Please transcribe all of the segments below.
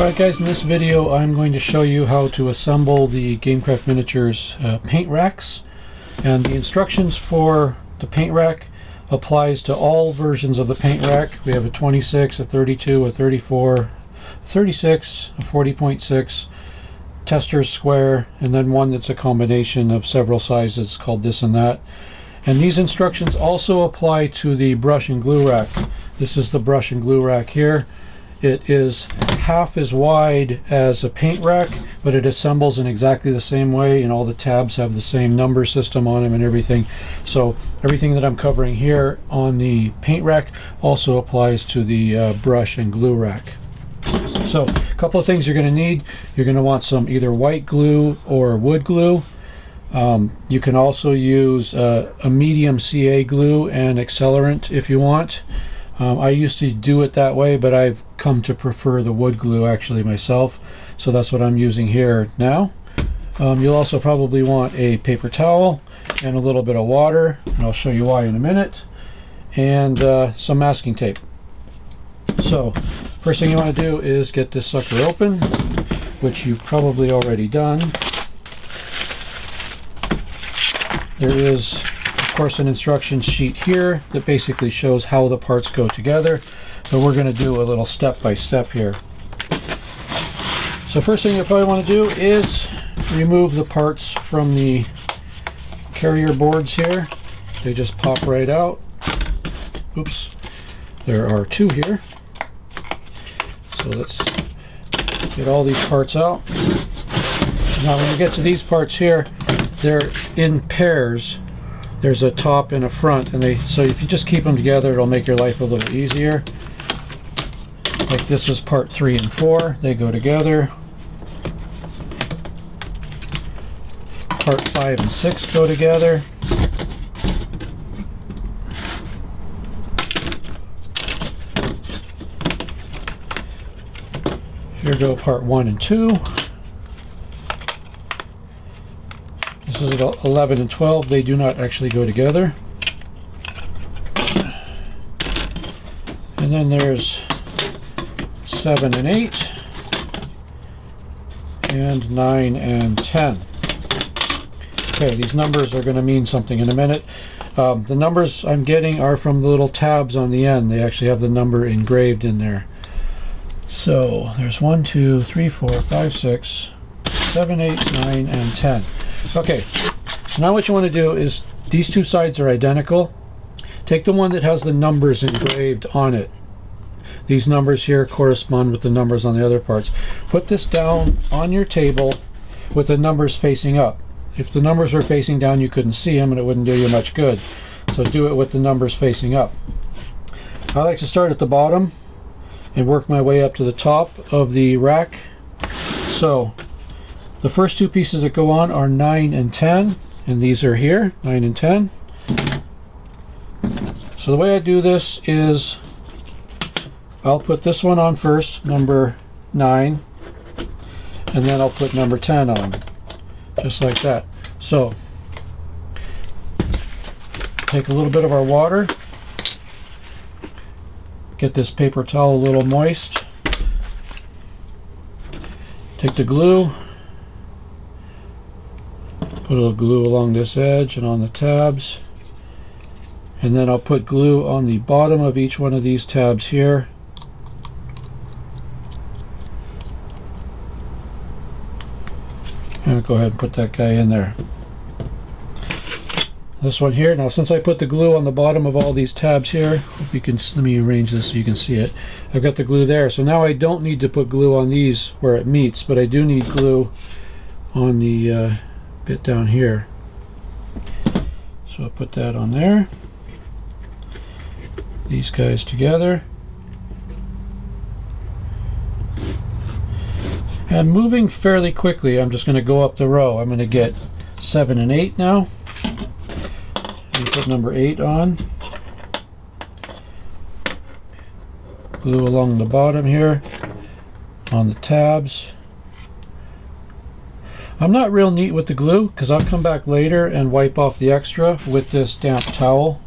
Alright guys, in this video I'm going to show you how to assemble the Gamecraft Miniatures paint racks. And the instructions for the paint rack applies to all versions of the paint rack. We have a 26, a 32, a 34, a 36, a 40.6, tester square, and then one that's a combination of several sizes called this and that. And these instructions also apply to the brush and glue rack. This is the brush and glue rack here. It is half as wide as a paint rack, but it assembles in exactly the same way, and all the tabs have the same number system on them and everything. So everything that I'm covering here on the paint rack also applies to the brush and glue rack. So a couple of things you're going to need. You're going to want some either white glue or wood glue. You can also use a medium CA glue and accelerant if you want. I used to do it that way, but I've come to prefer the wood glue actually myself, so that's what I'm using here now. You'll also probably want a paper towel and a little bit of water, and I'll show you why in a minute, and some masking tape. So first thing you want to do is get this sucker open, which you've probably already done. There is of course an instruction sheet here that basically shows how the parts go together, but we're going to do a little step-by-step here. So first thing you probably want to do is remove the parts from the carrier boards here. They just pop right out. Oops, there are two here. So let's get all these parts out. Now when you get to these parts here, they're in pairs. There's a top and a front, and so if you just keep them together, it'll make your life a little easier. Like this is part 3 and 4, they go together. Part 5 and 6 go together. Here go part 1 and 2. This is 11 and 12. They do not actually go together. And then there's 7 and 8, and 9 and 10. Okay, these numbers are going to mean something in a minute. The numbers I'm getting are from the little tabs on the end. They actually have the number engraved in there. So there's 1, 2, 3, 4, 5, 6, 7, 8, 9, and 10. Okay, so now what you want to do is, these two sides are identical. Take the one that has the numbers engraved on it. These numbers here correspond with the numbers on the other parts. Put this down on your table with the numbers facing up. If the numbers were facing down, you couldn't see them and it wouldn't do you much good. So do it with the numbers facing up. I like to start at the bottom and work my way up to the top of the rack. So the first two pieces that go on are 9 and 10, and these are here, 9 and 10. So the way I do this is I'll put this one on first, number 9, and then I'll put number 10 on, just like that. So take a little bit of our water, get this paper towel a little moist, take the glue, put a little glue along this edge and on the tabs, and then I'll put glue on the bottom of each one of these tabs here. And I'll go ahead and put that guy in there. This one here, now since I put the glue on the bottom of all these tabs here, hope you can, let me arrange this so you can see it. I've got the glue there, so now I don't need to put glue on these where it meets, but I do need glue on the bit down here. So I'll put that on there. These guys together. And moving fairly quickly, I'm just going to go up the row. I'm going to get 7 and 8 now. And put number 8 on. Glue along the bottom here on the tabs. I'm not real neat with the glue because I'll come back later and wipe off the extra with this damp towel.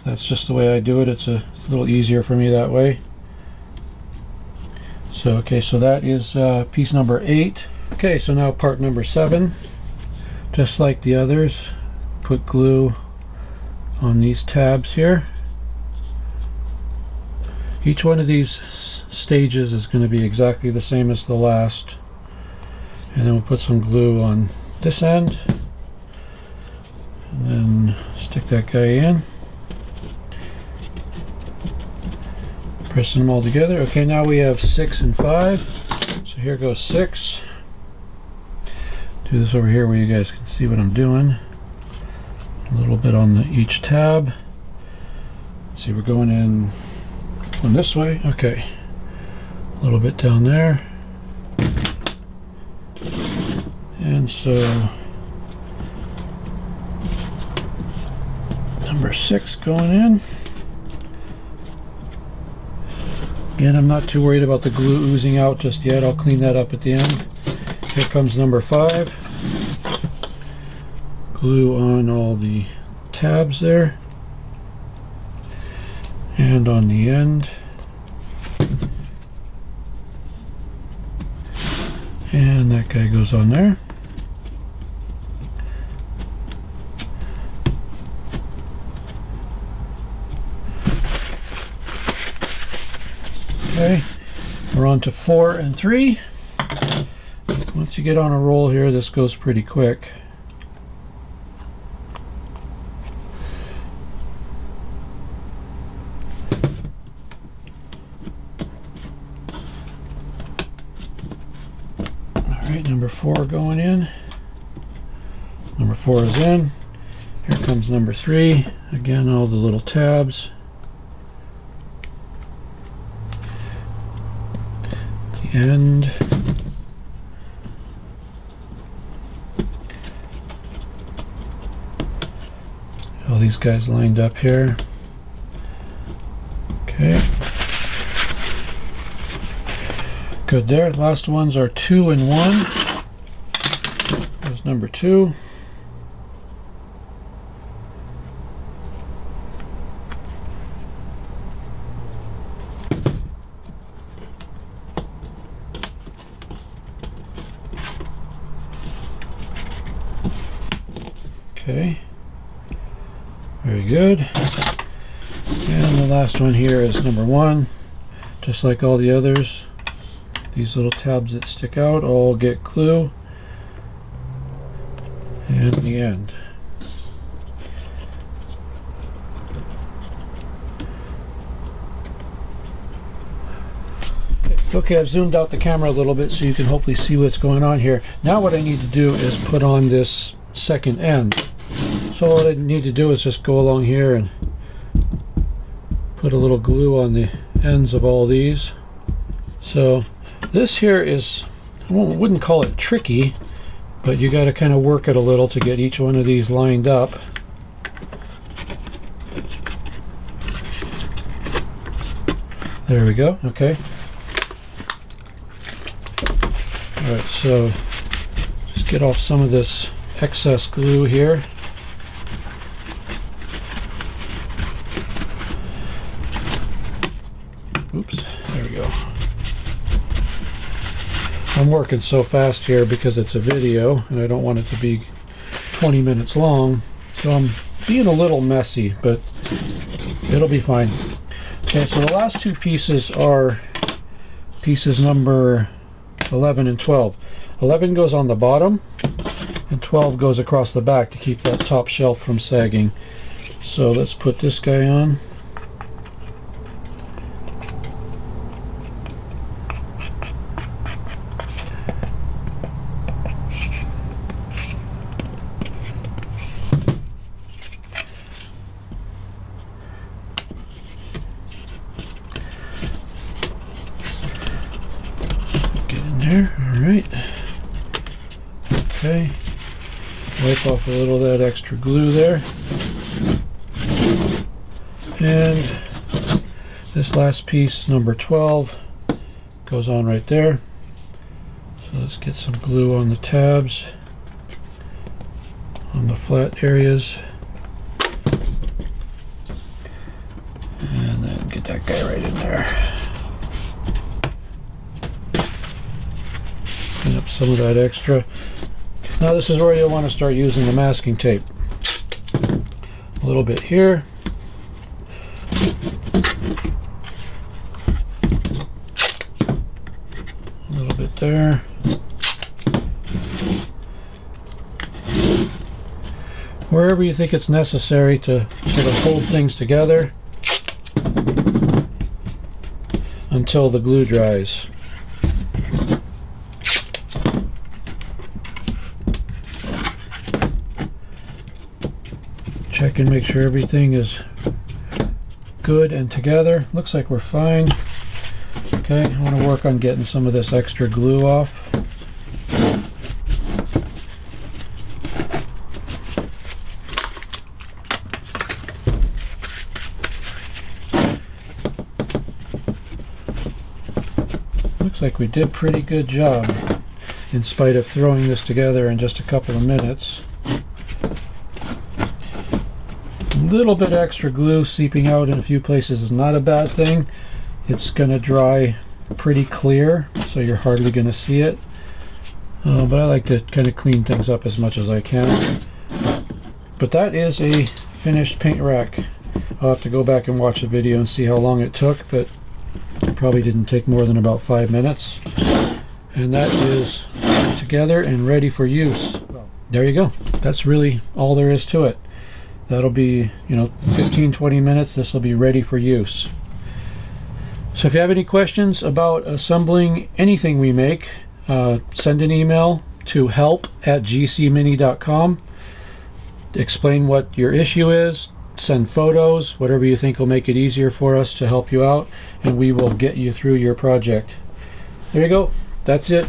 That's just the way I do it. It's a little easier for me that way. So okay, so that is piece number 8. Okay, so now part number 7. Just like the others, put glue on these tabs here. Each one of these stages is going to be exactly the same as the last. And then we'll put some glue on this end. And then stick that guy in. Pressing them all together. Okay, now we have 6 and 5. So here goes 6. Do this over here where you guys can see what I'm doing. A little bit on each tab. See, we're going in this way. Okay. A little bit down there. And so number 6 going in. Again, I'm not too worried about the glue oozing out just yet. I'll clean that up at the end. Here comes number 5. Glue on all the tabs there. And on the end. And that guy goes on there. Okay, we're on to 4 and 3. Once you get on a roll here, this goes pretty quick. Alright, number 4 going in. Number 4 is in. Here comes number 3. Again, all the little tabs. The end. All these guys lined up here. Okay. Good there. Last ones are 2 and 1. There's number 2. Okay. Very good. And the last one here is number 1. Just like all the others, these little tabs that stick out all get glue. And the end. Okay, I've zoomed out the camera a little bit so you can hopefully see what's going on here. Now what I need to do is put on this second end. So what I need to do is just go along here and put a little glue on the ends of all these. So this here is, I wouldn't call it tricky, but you got to kind of work it a little to get each one of these lined up. There we go. Okay. Alright, so just get off some of this excess glue here. Oops, there we go. I'm working so fast here because it's a video and I don't want it to be 20 minutes long, so I'm being a little messy, but it'll be fine. Okay, so the last 2 pieces are pieces number 11 and 12. 11 goes on the bottom and 12 goes across the back to keep that top shelf from sagging. So let's put this guy on. Alright. Okay. Wipe off a little of that extra glue there. And this last piece, number 12, goes on right there. So let's get some glue on the tabs, on the flat areas. And then get that guy right in there. Clean up some of that extra. Now this is where you'll want to start using the masking tape. A little bit here. A little bit there. Wherever you think it's necessary to sort of hold things together until the glue dries. Check and make sure everything is good and together. Looks like we're fine. Okay, I want to work on getting some of this extra glue off. Looks like we did a pretty good job in spite of throwing this together in just a couple of minutes. A little bit extra glue seeping out in a few places is not a bad thing. It's going to dry pretty clear, so you're hardly going to see it. But I like to kind of clean things up as much as I can. But that is a finished paint rack. I'll have to go back and watch the video and see how long it took, but it probably didn't take more than about 5 minutes. And that is together and ready for use. There you go. That's really all there is to it. That'll be, 15-20 minutes. This will be ready for use. So if you have any questions about assembling anything we make, send an email to help@gcmini.com. Explain what your issue is, send photos, whatever you think will make it easier for us to help you out, and we will get you through your project. There you go. That's it.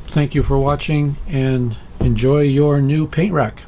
Thank you for watching, and enjoy your new paint rack.